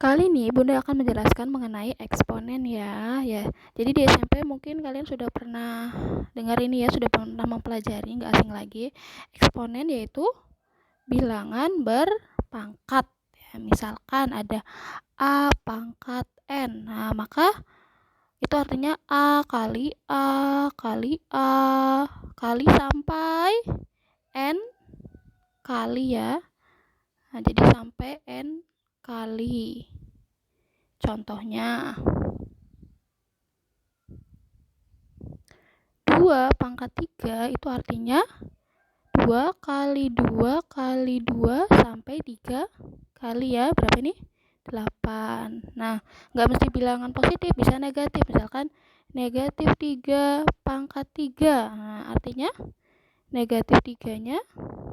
Kali ini Bunda akan menjelaskan mengenai eksponen ya. Jadi di SMP mungkin kalian sudah pernah dengar ini ya, sudah pernah mempelajari, nggak asing lagi. Eksponen yaitu bilangan berpangkat. Ya, misalkan ada A pangkat N. Nah, maka itu artinya A kali A kali A kali sampai N kali ya. Nah, jadi sampai N kali. Contohnya 2 pangkat 3 itu artinya 2 kali 2 kali 2 sampai 3 kali ya. Berapa ini? 8. Nah, nggak mesti bilangan positif, bisa negatif. Misalkan negatif 3 pangkat 3. Nah, artinya negatif 3-nya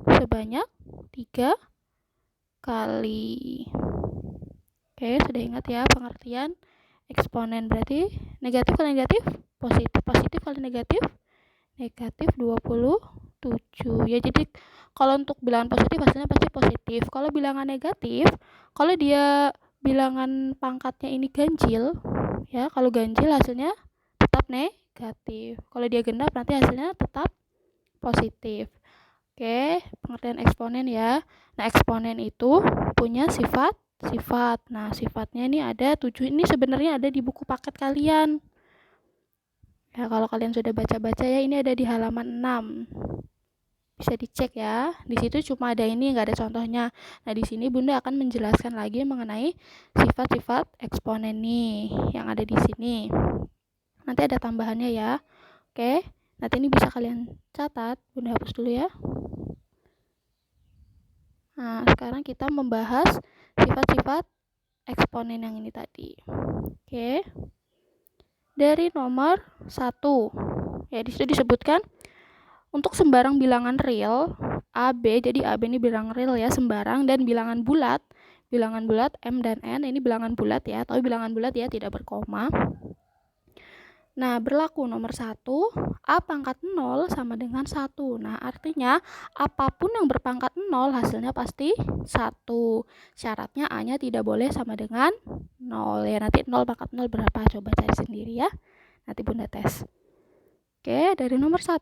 sebanyak 3 kali. Oke, sudah ingat ya pengertian eksponen. Berarti negatif kali negatif positif, positif kali negatif negatif 27 ya. Jadi kalau untuk bilangan positif hasilnya pasti positif. Kalau bilangan negatif, kalau dia bilangan pangkatnya ini ganjil ya, kalau ganjil hasilnya tetap negatif. Kalau dia genap nanti hasilnya tetap positif. Oke, pengertian eksponen ya. Nah, eksponen itu punya sifat. Nah, sifatnya ini ada 7. Ini sebenarnya ada di buku paket kalian. Ya, kalau kalian sudah baca-baca ya, ini ada di halaman 6. Bisa dicek ya. Di situ cuma ada ini, nggak ada contohnya. Nah, di sini Bunda akan menjelaskan lagi mengenai sifat-sifat eksponen nih yang ada di sini. Nanti ada tambahannya ya. Oke. Nanti ini bisa kalian catat. Bunda hapus dulu ya. Nah, sekarang kita membahas sifat-sifat eksponen yang ini tadi. Oke. Dari nomor 1. Ya, di situ disebutkan untuk sembarang bilangan real AB, jadi AB ini bilangan real ya, sembarang, dan bilangan bulat M dan N, ini bilangan bulat ya, atau bilangan bulat ya, tidak berkoma. Nah, berlaku nomor 1, A pangkat 0 sama dengan 1. Nah, artinya apapun yang berpangkat 0 hasilnya pasti 1. Syaratnya A-nya tidak boleh sama dengan 0 ya. Nanti 0 pangkat 0 berapa? Coba cari sendiri ya. Nanti Bunda tes. Oke, dari nomor 1,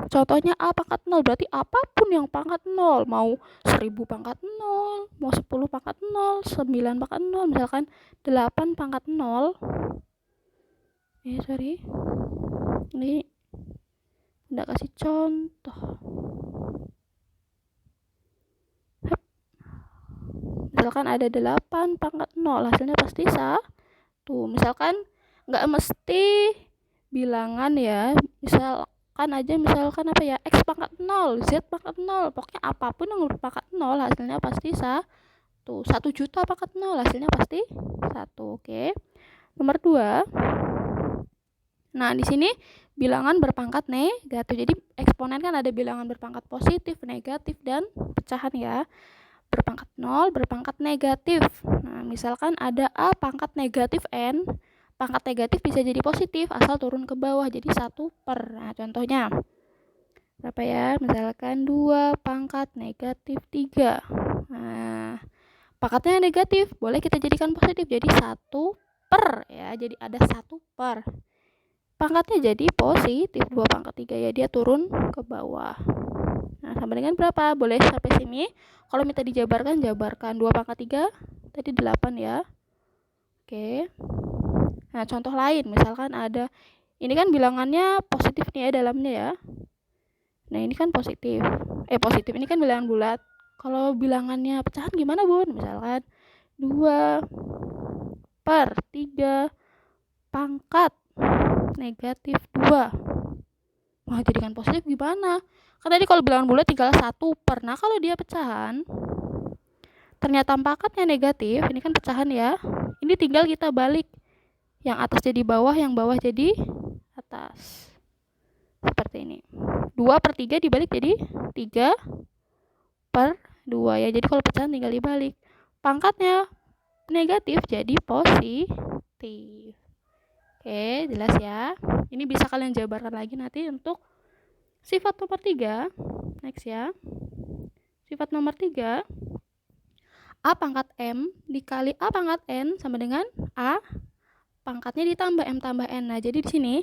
contohnya A pangkat 0, berarti apapun yang pangkat 0. Mau 1000 pangkat 0, mau 10 pangkat 0, 9 pangkat 0, misalkan 8 pangkat 0. Sorry, ini nggak kasih contoh. Misalkan ada 8 pangkat 0, hasilnya pasti 1. Misalkan nggak mesti bilangan ya, misalkan apa ya, X pangkat 0, Z pangkat 0, pokoknya apapun yang berpangkat 0 hasilnya pasti 1. 1 juta pangkat 0 hasilnya pasti 1. Oke. Nomor 2. Nah, di sini bilangan berpangkat negatif. Jadi eksponen kan ada bilangan berpangkat positif, negatif, dan pecahan ya. Berpangkat 0, berpangkat negatif. Nah, misalkan ada A pangkat negatif N, pangkat negatif bisa jadi positif asal turun ke bawah, jadi 1 per. Nah, contohnya berapa ya? Misalkan 2 pangkat negatif 3. Nah, pangkatnya negatif, boleh kita jadikan positif, jadi 1 per ya. Jadi ada 1 per. Pangkatnya jadi positif, 2 pangkat 3 ya, dia turun ke bawah. Nah, sama dengan berapa? Boleh sampai sini. Kalau minta dijabarkan, jabarkan 2 pangkat 3 tadi 8 ya. Oke. Nah, contoh lain, misalkan ada, ini kan bilangannya positif nih ya dalamnya ya. Nah, ini kan positif. Positif ini kan bilangan bulat. Kalau bilangannya pecahan gimana, Bun? Misalkan 2 per 3 pangkat negatif 2. Wah, jadikan positif gimana? Kan tadi kalau bilangan bulat tinggal 1 per. Nah, kalau dia pecahan, ternyata pangkatnya negatif, ini kan pecahan ya. Ini tinggal kita balik. Yang atas jadi bawah, yang bawah jadi atas. Seperti ini. 2 per 3 dibalik jadi 3 per 2 ya. Jadi kalau pecahan tinggal dibalik. Pangkatnya negatif jadi positif. Oke, jelas ya. Ini bisa kalian jabarkan lagi nanti untuk sifat nomor 3. Next ya. Sifat nomor 3. A pangkat M dikali A pangkat N sama dengan A pangkatnya ditambah M tambah N. Nah, jadi di sini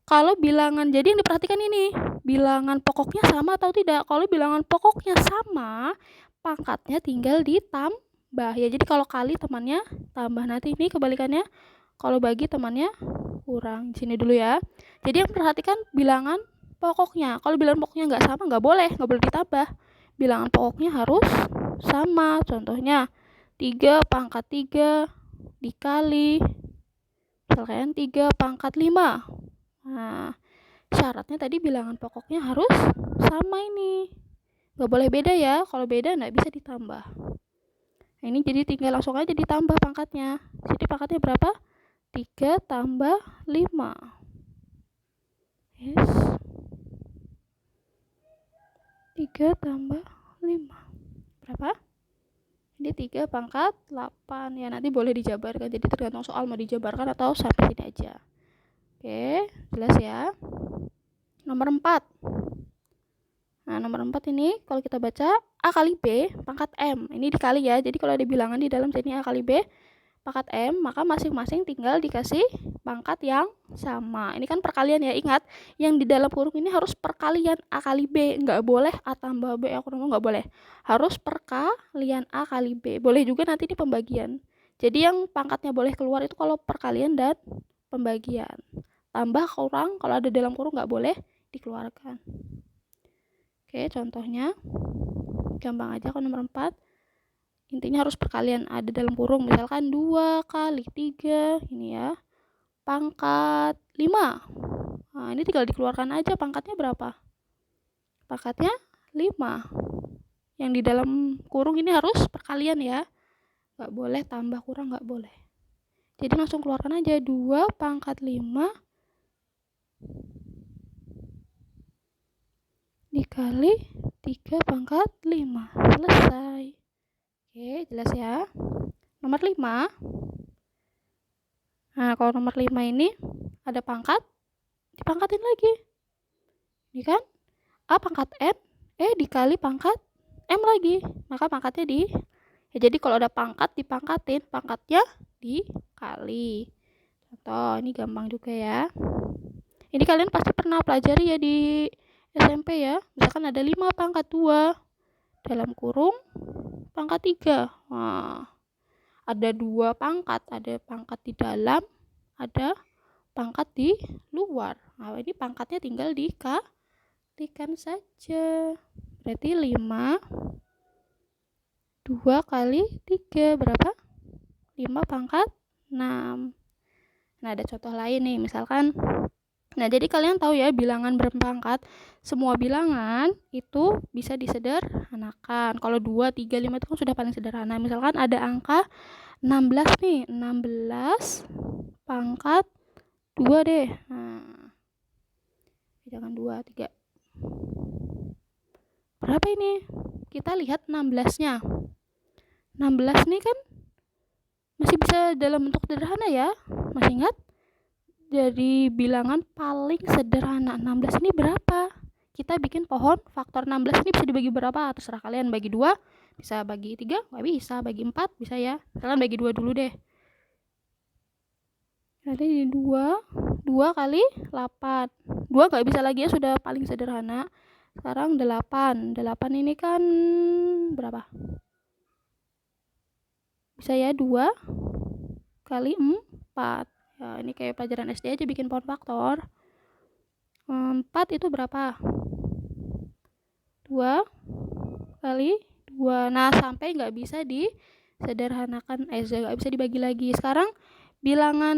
kalau bilangan, jadi yang diperhatikan ini, bilangan pokoknya sama atau tidak. Kalau bilangan pokoknya sama, pangkatnya tinggal ditambah. Ya, jadi kalau kali temannya tambah, nanti ini kebalikannya. Kalau bagi temannya kurang. Di sini dulu ya. Jadi yang perhatikan bilangan pokoknya. Kalau bilangan pokoknya nggak sama, nggak boleh ditambah. Bilangan pokoknya harus sama. Contohnya 3 pangkat 3 dikali misalkan 3 pangkat 5. Nah, syaratnya tadi bilangan pokoknya harus sama ini. Nggak boleh beda ya. Kalau beda nggak bisa ditambah. Nah, ini jadi tinggal langsung aja ditambah pangkatnya. Jadi pangkatnya berapa? 3 tambah 5. Yes. 3 tambah 5. Berapa? Ini 3 pangkat 8. Ya, nanti boleh dijabarkan. Jadi tergantung soal mau dijabarkan atau sampai sini aja. Oke, jelas ya. Nomor 4. Nah, nomor 4 ini kalau kita baca A kali B pangkat M. Ini dikali ya. Jadi kalau ada bilangan di dalam sini A kali B pangkat M, maka masing-masing tinggal dikasih pangkat yang sama. Ini kan perkalian ya. Ingat, yang di dalam kurung ini harus perkalian A kali B. Nggak boleh A tambah B, nggak boleh. Harus perkalian A kali B. Boleh juga nanti di pembagian. Jadi yang pangkatnya boleh keluar itu kalau perkalian dan pembagian. Tambah kurang, kalau ada dalam kurung nggak boleh dikeluarkan. Oke, contohnya gampang aja kalau nomor 4. Intinya harus perkalian ada dalam kurung. Misalkan 2 kali 3 ini ya, pangkat 5. Nah, ini tinggal dikeluarkan aja pangkatnya berapa. Pangkatnya 5. Yang di dalam kurung ini harus perkalian ya. Nggak boleh tambah kurang, nggak boleh. Jadi langsung keluarkan aja 2 pangkat 5 dikali 3 pangkat 5. Selesai. Oke, jelas ya. Nomor 5. Nah, kalau nomor 5 ini ada pangkat, dipangkatin lagi. Ini kan A pangkat N, dikali pangkat M lagi. Maka pangkatnya ya, jadi kalau ada pangkat dipangkatin, pangkatnya dikali. Contoh, ini gampang juga ya. Ini kalian pasti pernah pelajari ya di SMP ya. Misalkan ada 5 pangkat 2 dalam kurung pangkat 3. Nah, ada 2 pangkat, ada pangkat di dalam, ada pangkat di luar. Nah, ini pangkatnya tinggal dikalikan saja. Berarti 5 2 kali 3 berapa? 5 pangkat 6. Nah, ada contoh lain nih, misalkan. Nah, jadi kalian tahu ya bilangan berpangkat. Semua bilangan itu bisa disederhanakan. Kalau 2, 3, 5 itu kan sudah paling sederhana. Misalkan ada angka 16 nih. 16 pangkat 2 deh. Nah, jangan 2, 3. Berapa ini? Kita lihat 16-nya. 16 nih kan masih bisa dalam bentuk sederhana ya. Masih ingat? Jadi bilangan paling sederhana 16 ini berapa? Kita bikin pohon faktor 16 ini bisa dibagi berapa? Terserah kalian, bagi 2, bisa bagi 3, nggak bisa, bagi 4 bisa ya. Kalian bagi 2 dulu deh. Jadi 2 kali 8. 2 nggak bisa lagi ya, sudah paling sederhana. Sekarang 8. 8 ini kan berapa? Bisa ya 2 kali 4. Ya, ini kayak pelajaran SD aja bikin pohon faktor. 4 itu berapa? 2 kali 2. Nah, sampai nggak bisa disederhanakan, nggak bisa dibagi lagi. Sekarang bilangan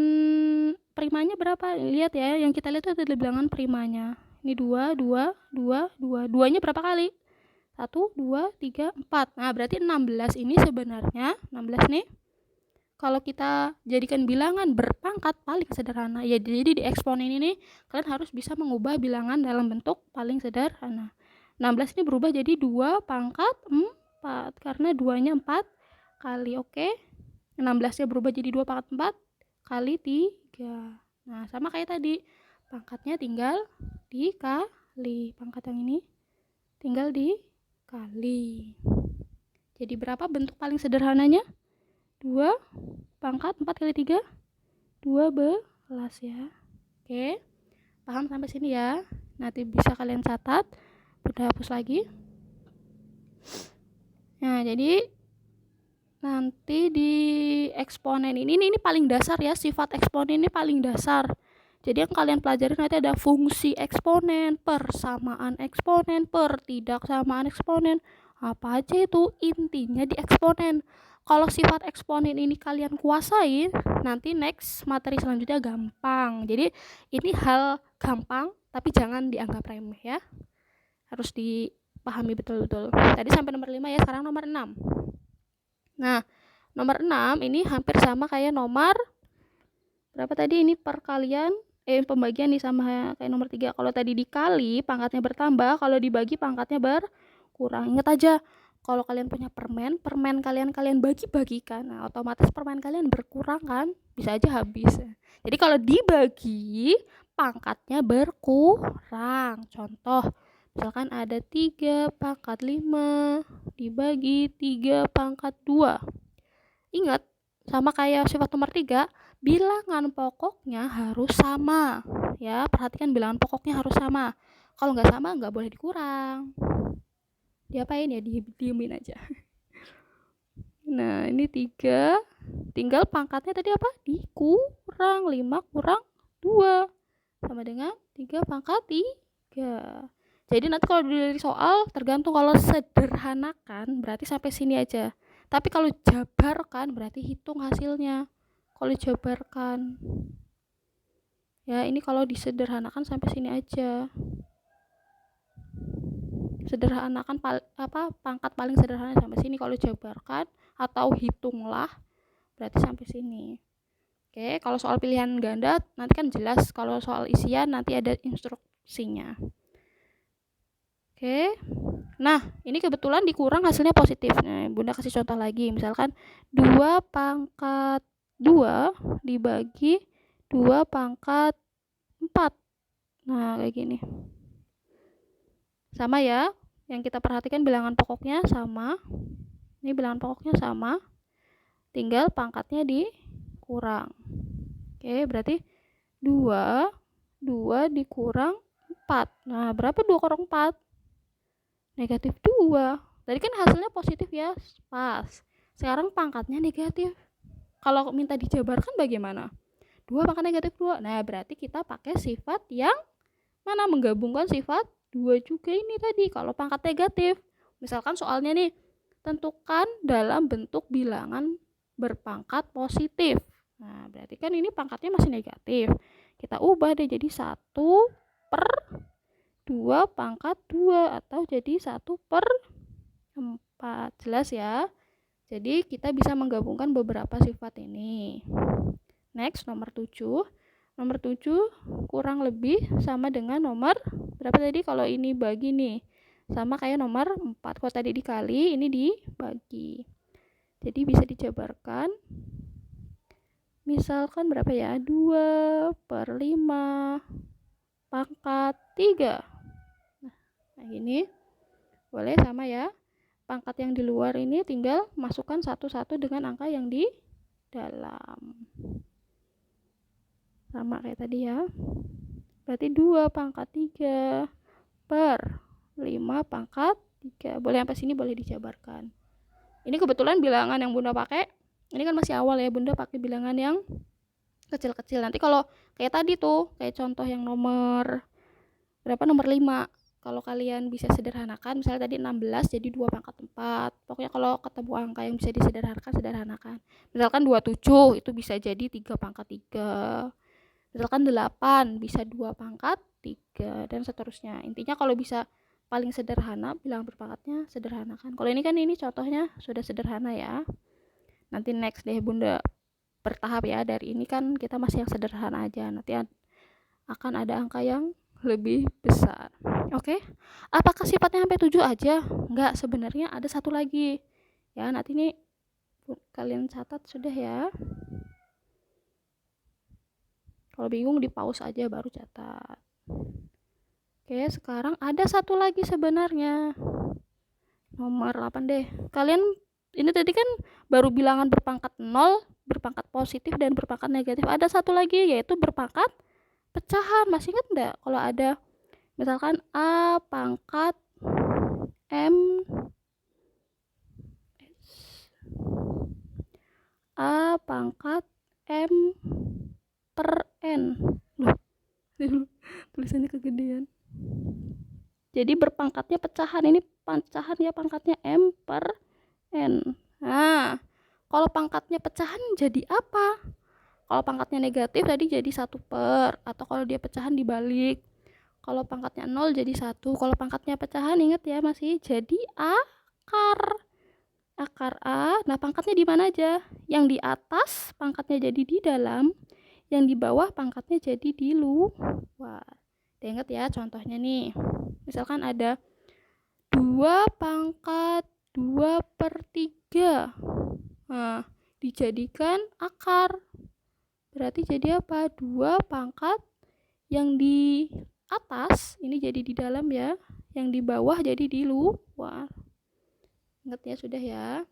primanya berapa? Lihat ya, yang kita lihat itu ada bilangan primanya. Ini 2, 2, 2, 2. 2-nya berapa kali? 1, 2, 3, 4. Nah, berarti 16 ini sebenarnya, 16 nih, kalau kita jadikan bilangan berpangkat paling sederhana. Ya, jadi di eksponen ini kalian harus bisa mengubah bilangan dalam bentuk paling sederhana. 16 ini berubah jadi 2 pangkat 4. Karena 2-nya 4 kali, oke. 16-nya berubah jadi 2 pangkat 4 kali 3. Nah, sama kayak tadi. Pangkatnya tinggal dikali. Pangkat yang ini tinggal dikali. Jadi berapa bentuk paling sederhananya? 2 pangkat 4 kali 3, 12 ya. Oke, paham sampai sini ya? Nanti bisa kalian catat. Bunda hapus lagi. Nah, jadi nanti di eksponen ini paling dasar ya, sifat eksponen ini paling dasar. Jadi yang kalian pelajari nanti ada fungsi eksponen, persamaan eksponen, pertidaksamaan eksponen. Apa aja itu intinya di eksponen. Kalau sifat eksponen ini kalian kuasain, nanti next materi selanjutnya gampang. Jadi ini hal gampang, tapi jangan dianggap remeh ya. Harus dipahami betul-betul. Tadi sampai nomor 5 ya, sekarang nomor 6. Nah, nomor 6 ini hampir sama kayak nomor berapa tadi, ini perkalian pembagian nih sama kayak nomor 3. Kalau tadi dikali pangkatnya bertambah, kalau dibagi pangkatnya berkurang. Ingat aja, kalau kalian punya permen kalian bagi-bagikan, nah otomatis permen kalian berkurang kan, bisa aja habis. Jadi kalau dibagi pangkatnya berkurang. Contoh, misalkan ada 3 pangkat 5 dibagi 3 pangkat 2. Ingat, sama kayak sifat nomor 3, bilangan pokoknya harus sama. Ya, perhatikan bilangan pokoknya harus sama. Kalau nggak sama, nggak boleh dikurang. Diapain ya? Diemin aja. Nah, ini 3. Tinggal pangkatnya tadi apa? Dikurang. 5 kurang 2. Sama dengan 3 pangkat 3. Jadi nanti kalau dari soal tergantung, kalau sederhanakan berarti sampai sini aja. Tapi kalau jabarkan berarti hitung hasilnya. Kalau jabarkan. Ya, ini kalau disederhanakan sampai sini aja. Sederhanakan pangkat paling sederhana sampai sini. Kalau jabarkan atau hitunglah berarti sampai sini. Oke, kalau soal pilihan ganda nanti kan jelas, kalau soal isian nanti ada instruksinya. Oke. Nah, ini kebetulan dikurang hasilnya positif. Nah, Bunda kasih contoh lagi. Misalkan 2 pangkat 2 dibagi 2 pangkat 4. Nah, kayak gini. Sama ya. Yang kita perhatikan bilangan pokoknya sama. Ini bilangan pokoknya sama. Tinggal pangkatnya dikurang. Oke, berarti 2 dikurang 4. Nah, berapa 2 kurang 4? Negatif 2. Tadi kan hasilnya positif ya, pas. Sekarang pangkatnya negatif. Kalau minta dijabarkan bagaimana? 2 pangkat negatif 2. Nah, berarti kita pakai sifat yang mana? Menggabungkan sifat 2 juga ini tadi. Kalau pangkat negatif, misalkan soalnya nih, tentukan dalam bentuk bilangan berpangkat positif. Nah, berarti kan ini pangkatnya masih negatif. Kita ubah deh jadi 1 per 2 pangkat 2 atau jadi 1 per 4. Jelas ya? Jadi kita bisa menggabungkan beberapa sifat ini. Next, nomor 7. Nomor 7 kurang lebih sama dengan nomor berapa tadi? Kalau ini bagi nih, sama kayak nomor 4. Kalau tadi dikali, ini dibagi. Jadi bisa dijabarkan. Misalkan berapa ya? 2 per 5 pangkat 3. Nah, gini. Boleh sama ya. Pangkat yang di luar ini tinggal masukkan satu-satu dengan angka yang di dalam. Sama kayak tadi ya. Berarti 2 pangkat 3 per 5 pangkat 3. Boleh sampai sini, boleh dijabarkan. Ini kebetulan bilangan yang Bunda pakai, ini kan masih awal ya, Bunda pakai bilangan yang kecil-kecil. Nanti kalau kayak tadi tuh, kayak contoh yang nomor berapa, nomor 5. Kalau kalian bisa sederhanakan, misalnya tadi 16 jadi 2 pangkat 4. Pokoknya kalau ketemu angka yang bisa disederhanakan, sederhanakan. Misalkan 27 itu bisa jadi 3 pangkat 3. Misalkan 8 bisa 2 pangkat 3 dan seterusnya. Intinya kalau bisa paling sederhana, bilangan berpangkatnya sederhanakan. Kalau ini kan ini contohnya sudah sederhana ya. Nanti next deh Bunda bertahap ya. Dari ini kan kita masih yang sederhana aja. Nanti akan ada angka yang lebih besar. Oke. Apakah sifatnya sampai 7 aja? Enggak, sebenarnya ada satu lagi. Ya, nanti ini kalian catat sudah ya. Kalau bingung di pause aja baru catat. Oke, sekarang ada satu lagi sebenarnya. Nomor 8 deh. Kalian Ini tadi kan baru bilangan berpangkat 0, berpangkat positif, dan berpangkat negatif. Ada satu lagi yaitu berpangkat pecahan. Masih ingat enggak kalau ada misalkan A pangkat M A pangkat M per N. Loh, tulisannya kegedean. Jadi berpangkatnya pecahan, ini pecahan ya, pangkatnya M per N. Nah, kalau pangkatnya pecahan jadi apa? Kalau pangkatnya negatif tadi jadi 1 per, atau kalau dia pecahan dibalik. Kalau pangkatnya 0 jadi 1. Kalau pangkatnya pecahan ingat ya masih jadi akar. Akar A. Nah, pangkatnya di mana aja? Yang di atas pangkatnya jadi di dalam, yang di bawah pangkatnya jadi di luar. Ingat ya contohnya nih. Misalkan ada 2 pangkat 2 per 3. Nah, dijadikan akar. Berarti jadi apa? 2 pangkat yang di atas ini jadi di dalam ya, yang di bawah jadi di luar. Ingat ya, sudah ya.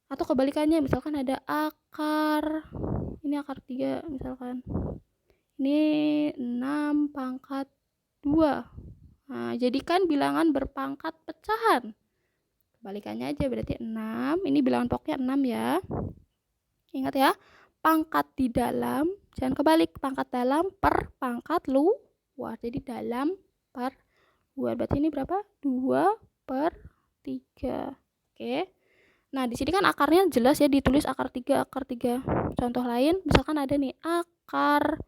Atau kebalikannya, misalkan ada akar, ini akar 3 misalkan. Ini 6 pangkat 2. Nah, jadikan bilangan berpangkat pecahan. Kebalikannya aja, berarti 6. Ini bilangan pokoknya 6 ya. Ingat ya, pangkat di dalam, jangan kebalik, pangkat dalam per pangkat luar. Jadi dalam per luar. Berarti ini berapa? 2 per 3. Oke. Nah, di sini kan akarnya jelas ya, ditulis akar 3, akar 3. Contoh lain, misalkan ada nih akar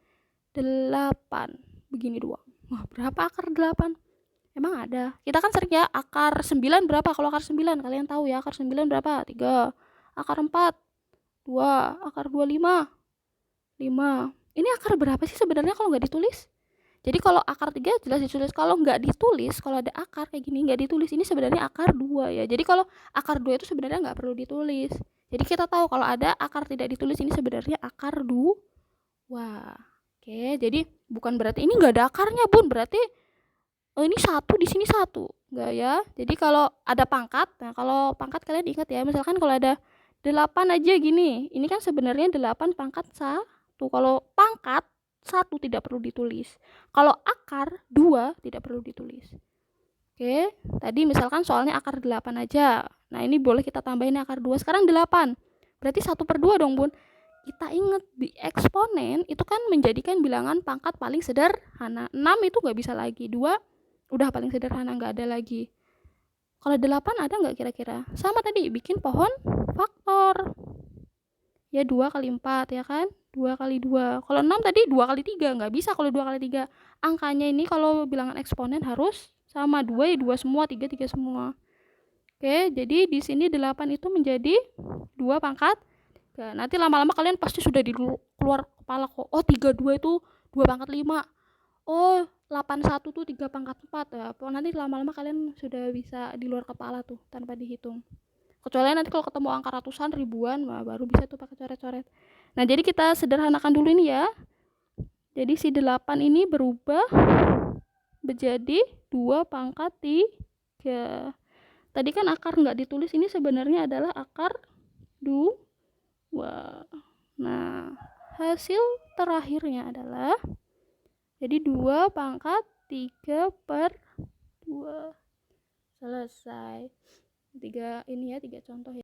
8. Begini doang. Wah, berapa akar 8? Emang ada? Kita kan sering ya, akar 9 berapa? Kalau akar 9, kalian tahu ya, akar 9 berapa? 3. Akar 4, 2. Akar 2, 5. Ini akar berapa sih sebenarnya kalau nggak ditulis? Jadi kalau akar 3 jelas ditulis. Kalau nggak ditulis, kalau ada akar kayak gini nggak ditulis, ini sebenarnya akar 2 ya. Jadi kalau akar 2 itu sebenarnya nggak perlu ditulis. Jadi kita tahu kalau ada akar tidak ditulis, ini sebenarnya akar 2. Wah, oke. Jadi bukan berarti ini nggak ada akarnya, Bun. Berarti ini 1 di sini 1. Nggak ya. Jadi kalau ada pangkat, nah kalau pangkat kalian ingat ya, misalkan kalau ada 8 aja gini. Ini kan sebenarnya 8 pangkat 1. Kalau pangkat 1 tidak perlu ditulis. Kalau akar 2 tidak perlu ditulis. Oke, tadi misalkan soalnya akar 8 aja. Nah, ini boleh kita tambahin akar 2. Sekarang 8. Berarti 1 per 2 dong, Bun. Kita ingat di eksponen itu kan menjadikan bilangan pangkat paling sederhana. 6 itu nggak bisa lagi. 2 udah paling sederhana, nggak ada lagi. Kalau 8 ada nggak kira-kira? Sama tadi, bikin pohon faktor. Ya 2 kali 4 ya kan? 2 kali 2. Kalau 6 tadi 2 kali 3. Nggak bisa kalau 2 kali 3. Angkanya ini kalau bilangan eksponen harus sama. 2 ya 2 semua, 3 semua. Oke, jadi di sini 8 itu menjadi 2 pangkat. Nanti lama-lama kalian pasti sudah di keluar kepala kok. Oh, 32 itu 2 pangkat 5. Oh, 81 tuh 3 pangkat 4 ya. Nanti lama-lama kalian sudah bisa di luar kepala tuh tanpa dihitung. Kecuali nanti kalau ketemu angka ratusan, ribuan, nah baru bisa tuh pakai coret-coret. Nah, jadi kita sederhanakan dulu ini ya. Jadi si 8 ini berubah menjadi 2 pangkat 3. Tadi kan akar nggak ditulis, ini sebenarnya adalah akar 2. Nah, hasil terakhirnya adalah jadi 2 pangkat 3 per 2. Selesai. 3 ini ya, 3 contoh ya.